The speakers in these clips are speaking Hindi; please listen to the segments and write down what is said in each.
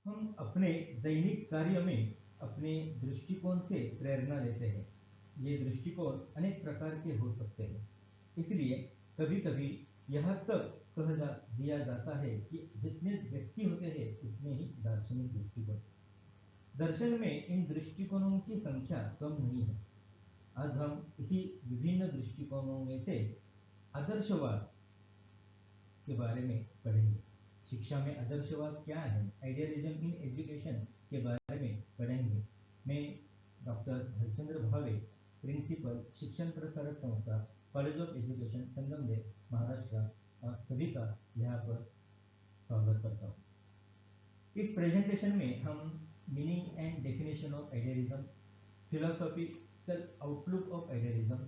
हम अपने दैनिक कार्य में अपने दृष्टिकोण से प्रेरणा लेते हैं। ये दृष्टिकोण अनेक प्रकार के हो सकते हैं। इसलिए कभी कभी यह तक दिया जाता है कि जितने व्यक्ति होते हैं उतने ही दार्शनिक दृष्टिकोण। दर्शन में इन दृष्टिकोणों की संख्या कम नहीं है। आज हम इसी विभिन्न दृष्टिकोणों में से आदर्शवाद के बारे में पढ़ेंगे। शिक्षा में आदर्शवाद क्या है, आइडियलिज्म इन एजुकेशन के बारे में पढ़ेंगे। मैं डॉक्टर हरचंद्र भावे, प्रिंसिपल शिक्षण प्रसारक संस्था, college of education, Sangamner, Maharashtra, सभी का यहाँ पर स्वागत करता हूँ। इस प्रेजेंटेशन में हम meaning and definition of idealism, philosophical outlook of idealism,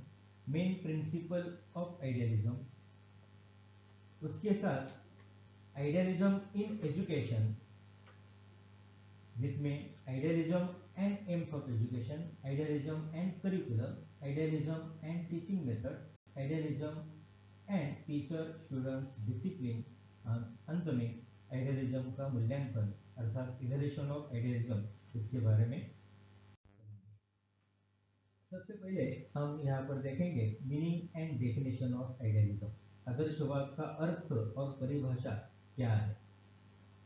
main principle of idealism, उसके साथ आइडियलिज्म इन एजुकेशन जिसमें idealism and AIIMS of education, idealism and curriculum, idealism and teaching method, idealism and teacher students discipline, अंत में आइडियलिज्म का मूल्यांकन अर्थात इवैल्यूएशन ऑफ आइडियलिज्म, इसके बारे में। सबसे पहले हम यहाँ पर देखेंगे meaning and definition of idealism. आदर्शवाद का अर्थ और परिभाषा क्या है।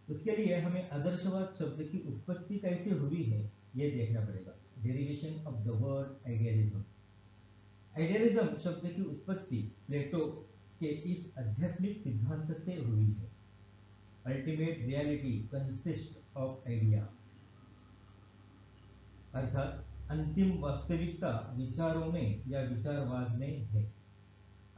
उसके लिए हमें आदर्शवाद शब्द की उत्पत्ति कैसे हुई है ये देखना पड़ेगा। Derivation of the word idealism. Idealism शब्द की उत्पत्ति प्लेटो के इस आध्यात्मिक सिद्धांत से हुई है। Ultimate reality consist of idea, अर्थात अंतिम वास्तविकता विचारों में या विचारवाद में है।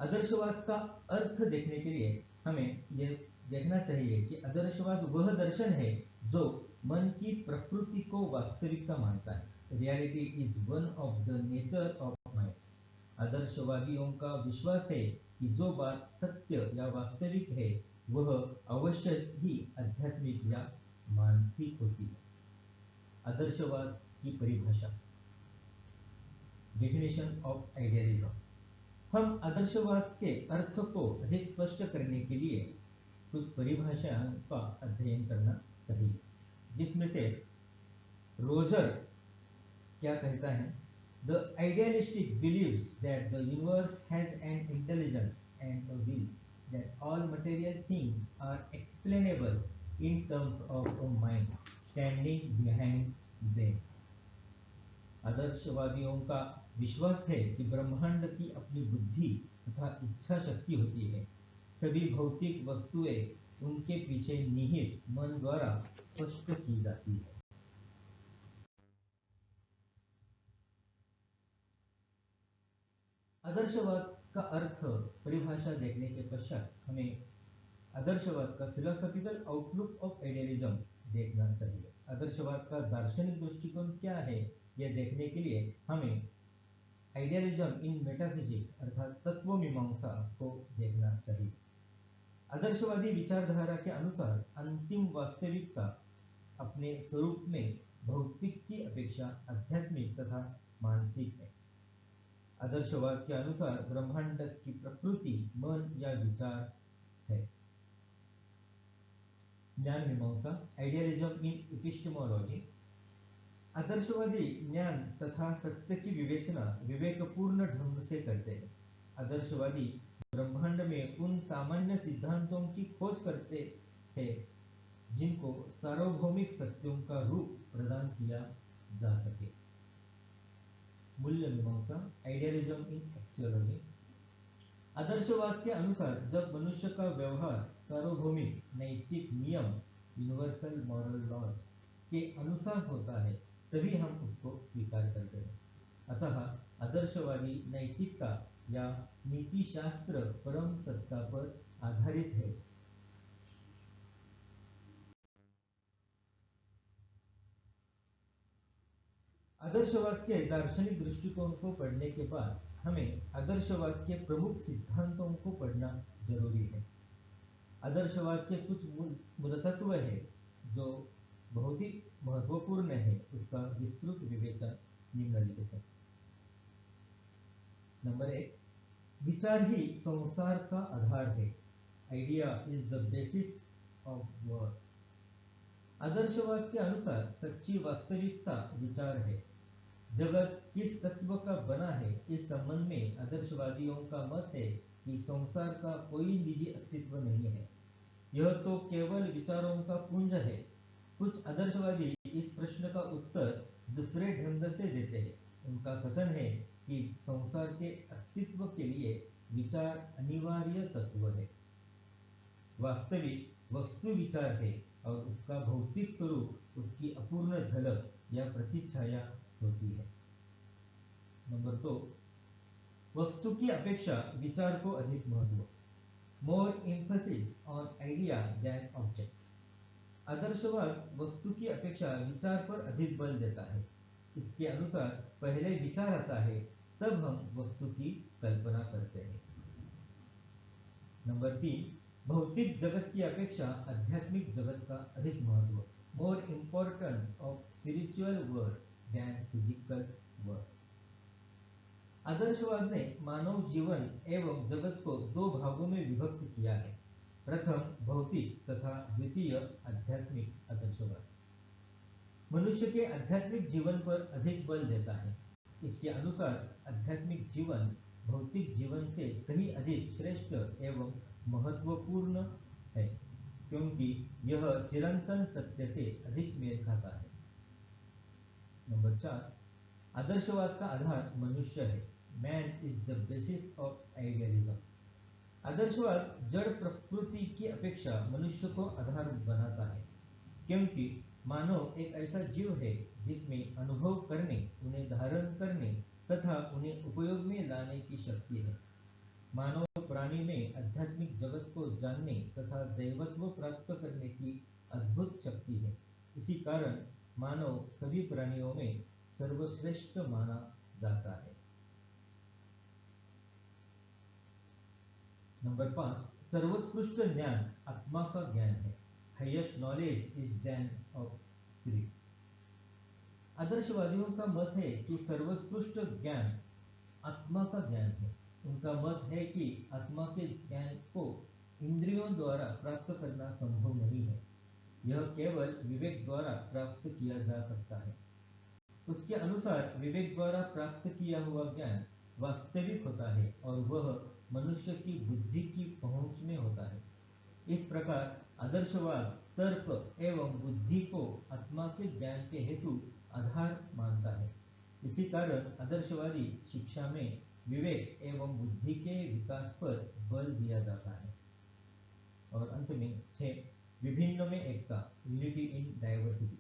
आदर्शवाद का अर्थ देखने के लिए हमें यह देखना चाहिए कि आदर्शवाद वह दर्शन है जो मन की प्रकृति को वास्तविकता मानता है। Reality is one of the nature of mind. आदर्शवादियों का विश्वास है कि जो बात सत्य या वास्तविक है वह अवश्य ही आध्यात्मिक या मानसिक होती है। आदर्शवाद की परिभाषा, डेफिनेशन ऑफ आइडियलिज्म। हम आदर्शवाद के अर्थ को अधिक स्पष्ट करने के लिए कुछ परिभाषाओं का अध्ययन करना चाहिए, जिसमें से रोजर क्या कहता है, the idealistic believes that the universe has an intelligence and a will, that all material things are explainable in terms of a mind standing behind them. आदर्शवादियों का विश्वास है कि ब्रह्मांड की अपनी बुद्धि तथा इच्छा शक्ति होती है। सभी भौतिक वस्तुएं उनके पीछे निहित मन द्वारा स्पष्ट की जाती है। आदर्शवाद का अर्थ परिभाषा देखने के पश्चात हमें आदर्शवाद का फिलोसॉफिकल आउटलुक ऑफ आइडियलिज्म देखना चाहिए। आदर्शवाद का दार्शनिक दृष्टिकोण क्या है यह देखने के लिए हमें आइडियलिज्म इन मेटाफिजिक्स अर्थात तत्व मीमांसा को देखना चाहिए। आदर्शवादी विचारधारा के अनुसार अंतिम वास्तविकता अपने स्वरूप में भौतिक की अपेक्षा आध्यात्मिक तथा मानसिक है। आदर्शवाद के अनुसार ब्रह्मांड की प्रकृति मन या विचार है। ज्ञान मीमांसा, आइडियलिज्म इन एपिस्टेमोलॉजी। आदर्शवादी ज्ञान तथा सत्य की विवेचना विवेकपूर्ण ढंग से करते हैं। आदर्शवादी ब्रह्मांड में उन सामान्य सिद्धांतों की खोज करते हैं जिनको सार्वभौमिक सत्यों का रूप प्रदान किया जा सके। मूल्य मीमांसा, आइडियलिज्म इन एक्सियोलॉजी। आदर्शवाद के अनुसार जब मनुष्य का व्यवहार सार्वभौमिक नैतिक नियम यूनिवर्सल मॉरल लॉज के अनुसार होता है तभी हम उसको स्वीकार करते हैं। अतः आदर्शवादी नैतिकता या नीति शास्त्र परम सत्ता पर आधारित है। आदर्शवाद के दार्शनिक दृष्टिकोण को पढ़ने के बाद हमें आदर्शवाद के प्रमुख सिद्धांतों को पढ़ना जरूरी है। आदर्शवाद के कुछ मूल तत्व है जो बहुत ही महत्वपूर्ण है, उसका विस्तृत विवेचन निम्नलिखित है। नंबर 1, विचार ही संसार का आधार है। Idea is the basis of world. आदर्शवाद के अनुसार सच्ची वास्तविकता विचार है। जगत किस तत्व का बना है, इस संबंध में आदर्शवादियों का मत है कि संसार का कोई निजी अस्तित्व नहीं है, यह तो केवल विचारों का पुंज है। कुछ आदर्शवादी इस प्रश्न का उत्तर दूसरे ढंग से देते हैं। उनका कथन है कि संसार के अस्तित्व के लिए विचार अनिवार्य तत्व है। वास्तविक वस्तु विचार है और उसका भौतिक स्वरूप उसकी अपूर्ण झलक या प्रतिच्छाया होती है। नंबर 2, वस्तु की अपेक्षा विचार को अधिक महत्व। More emphasis on idea than object. आदर्शवाद वस्तु की अपेक्षा विचार पर अधिक बल देता है। इसके अनुसार पहले विचार आता है, तब हम वस्तु की कल्पना करते हैं। नंबर 3, भौतिक जगत की अपेक्षा आध्यात्मिक जगत का अधिक महत्व। More importance of spiritual world than physical world. आदर्शवाद ने मानव जीवन एवं जगत को दो भागों में विभक्त किया है। प्रथम भौतिक तथा द्वितीय आध्यात्मिक आदर्शवाद मनुष्य के आध्यात्मिक जीवन पर अधिक बल देता है। इसके अनुसार आध्यात्मिक जीवन भौतिक जीवन से कहीं अधिक श्रेष्ठ एवं महत्वपूर्ण है, क्योंकि यह चिरंतन सत्य से अधिक मेल खाता है। नंबर 4, आदर्शवाद का आधार मनुष्य है। Man is the basis of idealism. आदर्शवाद जड़ प्रकृति की अपेक्षा मनुष्य को आधार बनाता है, क्योंकि मानव एक ऐसा जीव है जिसमें अनुभव करने, उन्हें धारण करने तथा उन्हें उपयोग में लाने की शक्ति है। मानव प्राणी में आध्यात्मिक जगत को जानने तथा दैवत्व प्राप्त करने की अद्भुत शक्ति है। इसी कारण मानव सभी प्राणियों में सर्वश्रेष्ठ माना जाता है। नंबर 5, सर्वोत्कृष्ट ज्ञान आत्मा का ज्ञान है। Highest knowledge is then of spirit. आदर्शवादियों का मत है कि सर्वोत्कृष्ट ज्ञान आत्मा का ज्ञान है। उनका मत है कि आत्मा के ज्ञान को इंद्रियों द्वारा प्राप्त करना संभव नहीं है, यह केवल विवेक द्वारा प्राप्त किया जा सकता है। उसके अनुसार विवेक द्वारा प्राप्त किया हुआ ज्ञान वास्तविक होता है और वह मनुष्य की बुद्धि की पहुंच में होता है। इस प्रकार आदर्शवाद तर्क एवं बुद्धि को आत्मा के ज्ञान के हेतु आधार मानता है। इसी कारण आदर्शवादी शिक्षा में विवेक एवं बुद्धि के विकास पर बल दिया जाता है। और अंत में 6, विभिन्न में एकता, यूनिटी इन डाइवर्सिटी।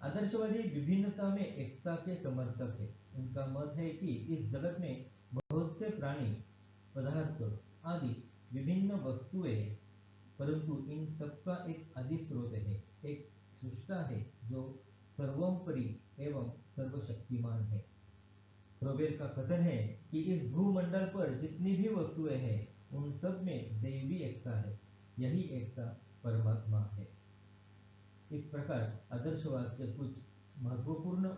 आदर्शवादी विभिन्नता में एकता के समर्थक है। उनका मत है कि इस जगत में बहुत से प्राणी, पदार्थ आदि विभिन्न वस्तुएं, परंतु इन सबका एक आदि स्रोत है, एक सृष्टा है जो सर्वोपरि एवं सर्वशक्तिमान है। फ्रोबेल का कथन है कि इस भूमंडल पर जितनी भी वस्तुएं हैं, उन सब में दैवी एकता है, यही एकता परमात्मा है। इस प्रकार आदर्शवाद के कुछ महत्वपूर्ण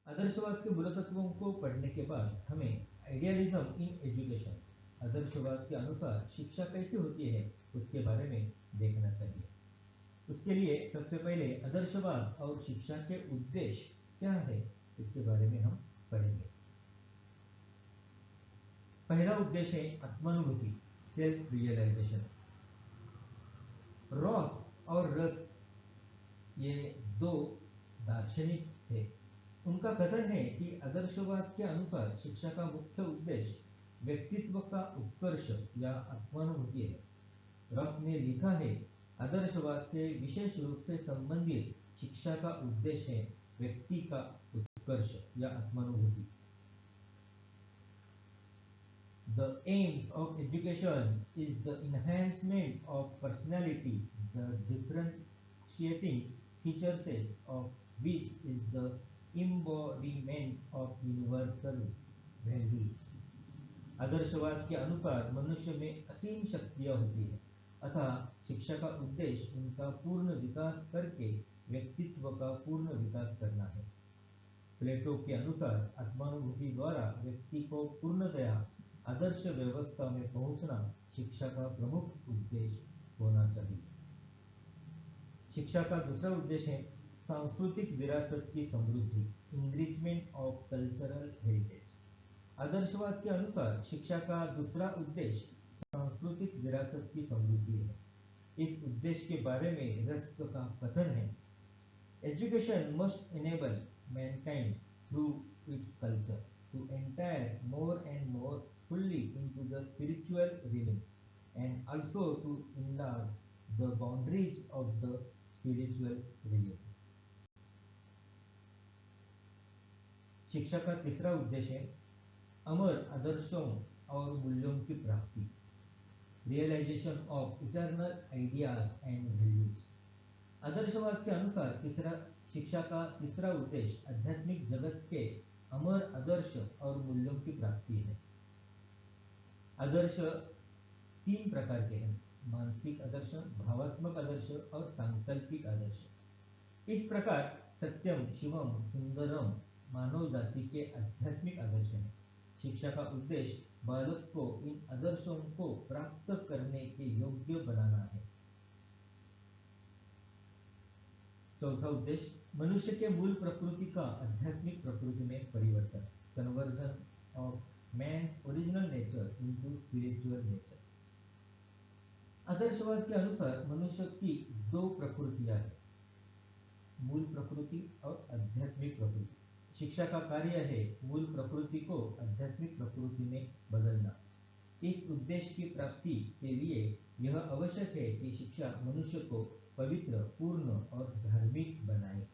आदर्शवाद के मूलतत्वों को पढ़ने के बाद हमें आइडियलिज्म इन एजुकेशन, आदर्शवाद के अनुसार शिक्षा कैसे होती है, उसके बारे में देखना चाहिए। उसके लिए सबसे पहले आदर्शवाद और शिक्षा के उद्देश्य क्या है, इसके बारे में हम पढ़ेंगे। पहला उद्देश्य है आत्मानुभूति, सेल्फ रियलाइजेशन। रॉस और रस्क ये दो दार्शनिक थे। उनका कथन है कि आदर्शवाद के अनुसार शिक्षा का मुख्य उद्देश्य व्यक्तित्व का उत्कर्ष या आत्मानुभूति है। रॉस ने लिखा है, आदर्शवाद से विशेष रूप से संबंधित शिक्षा का उद्देश्य है व्यक्ति का उत्कर्ष या आत्मानुभूति। The aims of education is the enhancement of personality, the differentiating features of which is the embodiment of universal values. आदर्शवाद के अनुसार मनुष्य में असीम शक्तियां होती है, अतः शिक्षा का उद्देश्य उनका पूर्ण विकास करके व्यक्तित्व का पूर्ण विकास करना है। प्लेटो के अनुसार आत्मानुभूति द्वारा व्यक्ति को पूर्णतया आदर्श व्यवस्था में पहुंचना शिक्षा का प्रमुख उद्देश्य होना चाहिए। शिक्षा का दूसरा उद्देश्य है सांस्कृतिक विरासत की समृद्धि, इनरिचमेंट ऑफ कल्चरल हेरिटेज। आदर्शवाद के अनुसार शिक्षा का दूसरा उद्देश्य सांस्कृतिक विरासत की समृद्धि है। इस उद्देश्य के बारे में रस्क का कथन है, education must enable mankind through its culture to entire more and more fully into the spiritual realm and also to enlarge the boundaries of the spiritual realm। शिक्षा का तीसरा उद्देश्य है अमर आदर्शों और मूल्यों की प्राप्ति, realisation of eternal ideas and values. आदर्शवाद के अनुसार तीसरा शिक्षा का तीसरा उद्देश्य आध्यात्मिक जगत के अमर आदर्श और मूल्यों की प्राप्ति है। आदर्श तीन प्रकार के हैं, मानसिक आदर्श, भावात्मक आदर्श और सांकल्पिक आदर्श। इस प्रकार सत्यम, शिवम, सुंदरम मानव जाति के आध्यात्मिक आदर्श हैं। शिक्षा का उद्देश्य बालक को इन आदर्शों को प्राप्त करने के योग्य बनाना है। चौथा उद्देश्य मनुष्य के मूल प्रकृति का आध्यात्मिक प्रकृति में परिवर्तन, conversion of man's original nature into spiritual nature। आदर्शवाद के अनुसार मनुष्य की दो प्रकृतियां हैं, मूल प्रकृति और आध्यात्मिक प्रकृति। शिक्षा का कार्य है मूल प्रकृति को आध्यात्मिक प्रकृति में बदलना। इस उद्देश्य की प्राप्ति के लिए यह आवश्यक है कि शिक्षा मनुष्य को पवित्र, पूर्ण और धार्मिक बनाए।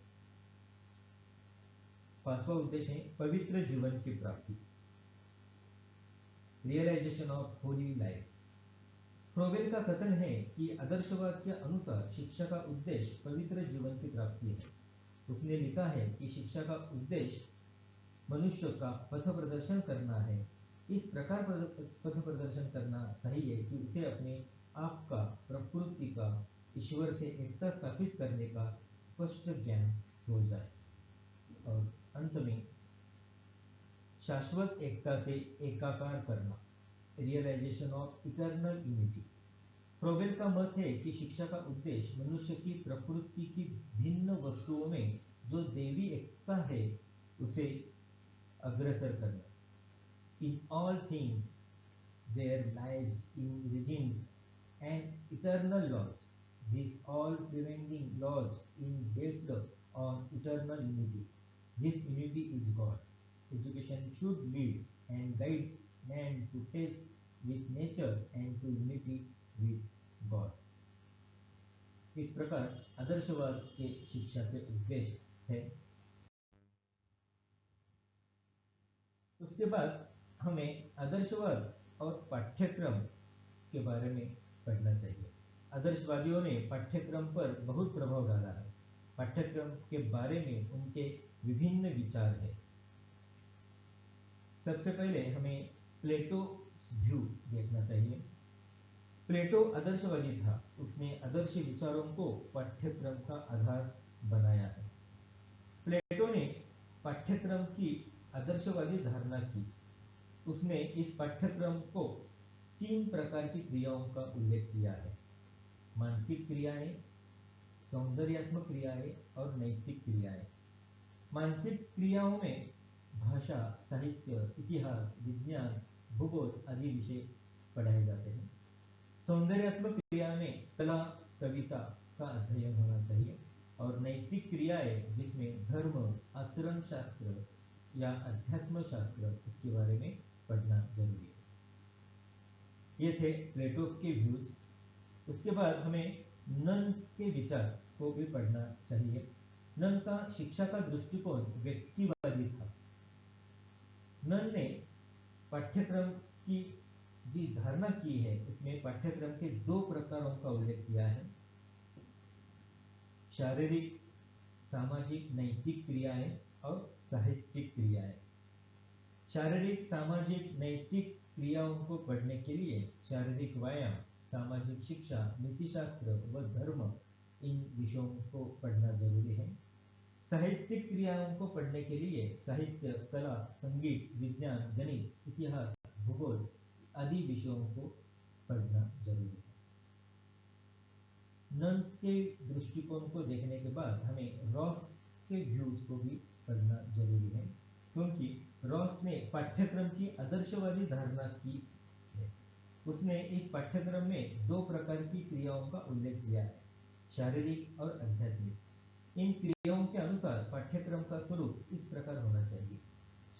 पांचवा उद्देश्य है पवित्र जीवन की प्राप्ति, realisation of holy life. Froebel का कथन है कि आदर्शवाद के अनुसार शिक्षा का उद्देश्य पवित्र जीवन की प्राप्ति है। उसने लिखा है कि शिक्षा का उद्देश्य मनुष्य का पथ प्रदर्शन करना है। इस प्रकार पथ प्रदर्शन करना चाहिए कि उसे अपने आप का, प्रकृति का, ईश्वर से एकता स्थापित करने का स्पष्ट ज्ञान हो जाए और अंत में शाश्वत एकता से एकाकार करना, realisation of eternal unity. Froebel का मत है कि शिक्षा का उद्देश्य मनुष्य की प्रकृति की भिन्न वस्तुओं में जो देवी एकता है उसे अग्रसर करना। In all things there lives in regimes and eternal laws, this all preventing laws in based on eternal unity, this unity is God. Education should lead and guide man to taste with nature and to unity with God। इस प्रकार आदर्शवाद के शिक्षा के उद्देश्य है। उसके बाद हमें आदर्शवाद और पाठ्यक्रम के बारे में पढ़ना चाहिए। आदर्शवादियों ने पाठ्यक्रम पर बहुत प्रभाव डाला है। पाठ्यक्रम के बारे में उनके विभिन्न विचार हैं। सबसे पहले हमें प्लेटो व्यू देखना चाहिए। प्लेटो आदर्शवादी था। उसने आदर्श विचारों को पाठ्यक्रम का आधार बनाया है। प्लेटो ने पाठ्यक्रम की आदर्शवादी धारणा की। उसने इस पाठ्यक्रम को तीन प्रकार की क्रियाओं का उल्लेख किया है, मानसिक क्रियाएं, सौंदर्यात्मक क्रियाएं और नैतिक क्रियाएं। मानसिक क्रियाओं में भाषा, साहित्य, इतिहास, विज्ञान, भूगोल आदि विषय पढ़ाए जाते हैं। सौंदर्यात्मक क्रिया में कला, कविता का अध्ययन होना चाहिए और नैतिक क्रियाएं जिसमें धर्म, आचरण शास्त्र या अध्यात्म शास्त्र, इसके बारे में पढ़ना जरूरी है। ये थे प्लेटो के व्यूज। उसके बाद हमें नन्स के विचार को भी पढ़ना चाहिए। नन का शिक्षा का दृष्टिकोण व्यक्तिवादी था। नन ने पाठ्यक्रम की जी धारणा की है, इसमें पाठ्यक्रम के दो प्रकारों का उल्लेख किया है, शारीरिक, सामाजिक, नैतिक क्रियाएं और साहित्यिक क्रियाएं। शारीरिक, सामाजिक, नैतिक क्रियाओं को पढ़ने के लिए शारीरिक व्यायाम, सामाजिक शिक्षा, नीतिशास्त्र व धर्म, इन विषयों को पढ़ना जरूरी है। साहित्यिक क्रियाओं को पढ़ने के लिए साहित्य, कला, संगीत, विज्ञान, गणित, इतिहास, भूगोल आदि विषयों को पढ़ना जरूरी है। नन्स के दृष्टिकोण को देखने के बाद हमें रॉस के व्यूज को भी पढ़ना जरूरी है, क्योंकि रॉस ने पाठ्यक्रम की आदर्शवादी धारणा की है। उसने इस पाठ्यक्रम में दो प्रकार की क्रियाओं का उल्लेख किया है, शारीरिक और आध्यात्मिक। इन क्रियाओं के अनुसार पाठ्यक्रम का स्वरूप इस प्रकार होना चाहिए: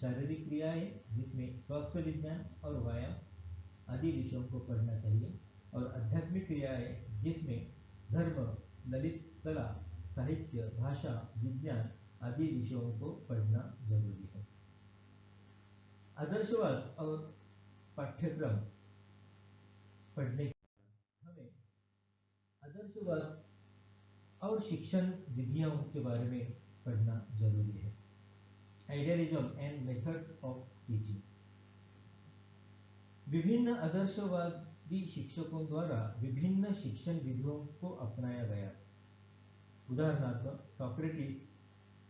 शारीरिक क्रियाएं जिसमें स्वास्थ्य विज्ञान और व्यायाम आदि विषयों को पढ़ना चाहिए, और आध्यात्मिक क्रियाएं जिसमें धर्म, ललित कला, साहित्य, भाषा, विज्ञान आदि विषयों को पढ़ना जरूरी है। आदर्शवाद और पाठ्यक्रम पढ़ने हमें आदर्शवाद और शिक्षण विधियों के बारे में पढ़ना जरूरी है। Idealism and methods of teaching. विभिन्न आदर्शवादी शिक्षकों द्वारा विभिन्न शिक्षण विधियों को अपनाया गया। उदाहरणार्थ सॉक्रेटिस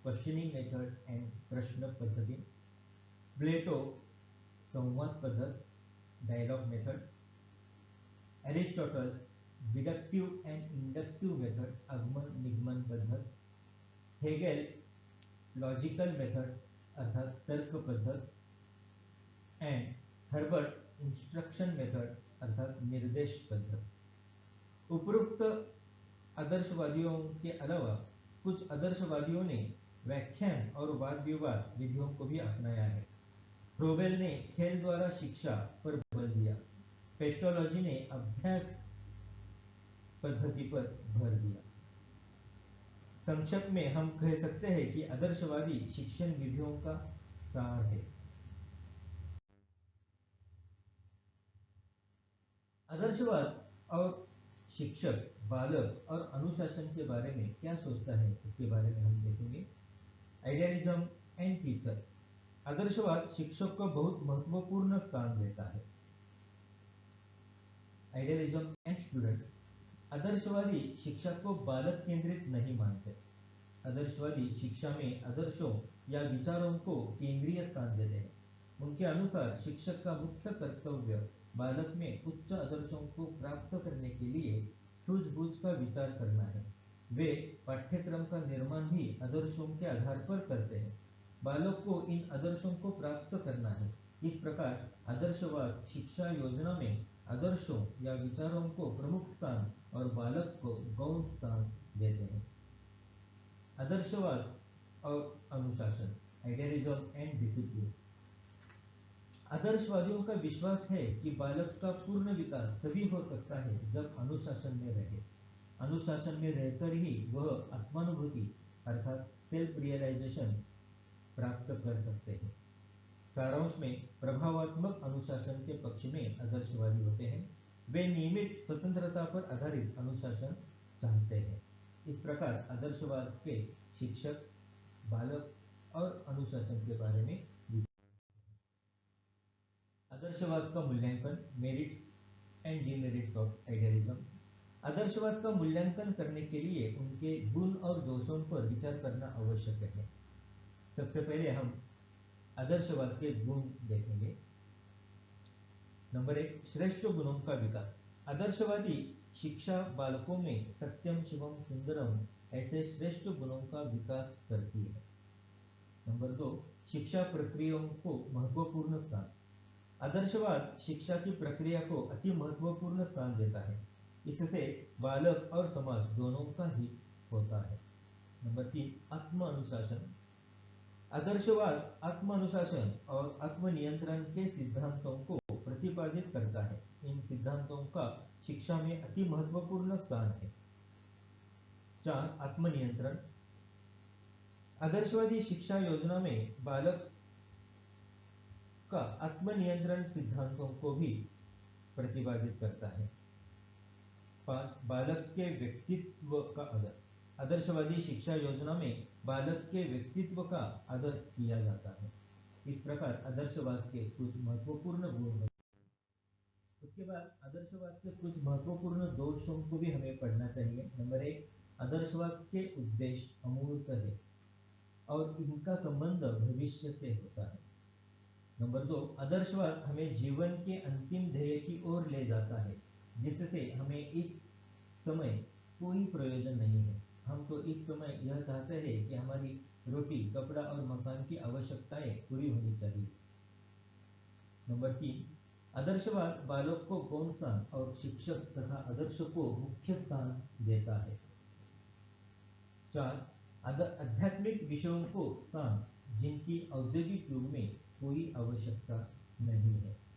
क्वेश्चनिंग मेथड एंड प्रश्न पद्धति, प्लेटो संवाद पद्धत dialogue method, Aristotle deductive and inductive method आगमन निगमन पद्धत, हेगेल लॉजिकल मेथड अर्थात तर्क पद्धत, एंड हर्बर्ट इंस्ट्रक्शन मेथड अर्थात निर्देश पद्धत। उपरोक्त आदर्शवादियों के अलावा कुछ आदर्शवादियों ने व्याख्यान और वाद विवाद विधियों को भी अपनाया है। फ्रोबेल ने खेल द्वारा शिक्षा पर बल दिया। पेस्टोलॉजी ने अभ्यास पद्धति पर भर दिया। संक्षेप में हम कह सकते हैं कि आदर्शवादी शिक्षण विधियों का सार है। आदर्शवाद और शिक्षक बालक और अनुशासन के बारे में क्या सोचता है उसके बारे में हम देखेंगे। Idealism and teacher. आदर्शवाद शिक्षक को बहुत महत्वपूर्ण स्थान देता है। Idealism and students. आदर्शवादी शिक्षा को बालक केंद्रित नहीं मानते। आदर्शवादी शिक्षा में आदर्शों या विचारों को केंद्रीय स्थान देते हैं। उनके अनुसार शिक्षक का मुख्य कर्तव्य बालक में उच्च आदर्शों को प्राप्त करने के लिए सूझबूझ का विचार करना है। वे पाठ्यक्रम का निर्माण भी आदर्शों के आधार पर करते हैं। बालक को इन आदर्शों को प्राप्त करना है। इस प्रकार आदर्शवाद शिक्षा योजना में आदर्शों या विचारों को प्रमुख स्थान और बालक को गौण स्थान देते हैं। आदर्शवाद और अनुशासन। Idealism and discipline. आदर्शवादियों का विश्वास है कि बालक का पूर्ण विकास तभी हो सकता है जब अनुशासन में रहे। अनुशासन में रहकर ही वह आत्मानुभूति अर्थात सेल्फ रियलाइजेशन प्राप्त कर सकते हैं। सारांश में प्रभावात्मक अनुशासन के पक्ष में आदर्शवादी होते हैं। वे नियमित स्वतंत्रता पर आधारित अनुशासन चाहते हैं। इस प्रकार आदर्शवाद के शिक्षक बालक और अनुशासन के बारे में। आदर्शवाद का मूल्यांकन। Merits and demerits of idealism. आदर्शवाद का मूल्यांकन करने के लिए उनके गुण और दोषों पर विचार करना आवश्यक है। सबसे पहले हम आदर्शवाद के गुण देखेंगे। नंबर 1, श्रेष्ठ गुणों का विकास। आदर्शवादी शिक्षा बालकों में सत्यम शिवम सुंदरम ऐसे श्रेष्ठ गुणों का विकास करती है। नंबर 2, शिक्षा प्रक्रियाओं को महत्वपूर्ण स्थान। आदर्शवाद शिक्षा की प्रक्रिया को अति महत्वपूर्ण स्थान देता है। इससे बालक और समाज दोनों का हित होता है। नंबर 3, आत्म अनुशासन। आदर्शवाद आत्म अनुशासन और आत्मनियंत्रण के सिद्धांतों को प्रतिपादित करता है। इन सिद्धांतों का शिक्षा में अति महत्वपूर्ण स्थान है। 4, आत्मनियंत्रण। आदर्शवादी शिक्षा योजना में बालक का आत्मनियंत्रण सिद्धांतों को भी प्रतिपादित करता है। 5, बालक के व्यक्तित्व का आदर। आदर्शवादी शिक्षा योजना में बालक के व्यक्तित्व का आदर किया जाता है। इस प्रकार आदर्शवाद के कुछ महत्वपूर्ण गुण होते हैं। उसके बाद आदर्शवाद के कुछ महत्वपूर्ण दोषों को भी हमें पढ़ना चाहिए। नंबर 1, आदर्शवाद के उद्देश्य अमूर्त है और इनका संबंध भविष्य से होता है। नंबर 2, आदर्शवाद हमें जीवन के अंतिम ध्येय की ओर ले जाता है, जिससे हमें इस समय कोई प्रयोजन नहीं है। हम तो इस समय यह चाहते हैं कि हमारी रोटी, कपड़ा और मकान की आवश्यकताएं पूरी होनी चाहिए। नंबर 3, आदर्शवाद बालक को कौन सा और शिक्षक तथा आदर्श को मुख्य स्थान देता है। 4, आध्यात्मिक विषयों को स्थान जिनकी औद्योगिक युग में कोई आवश्यकता नहीं है।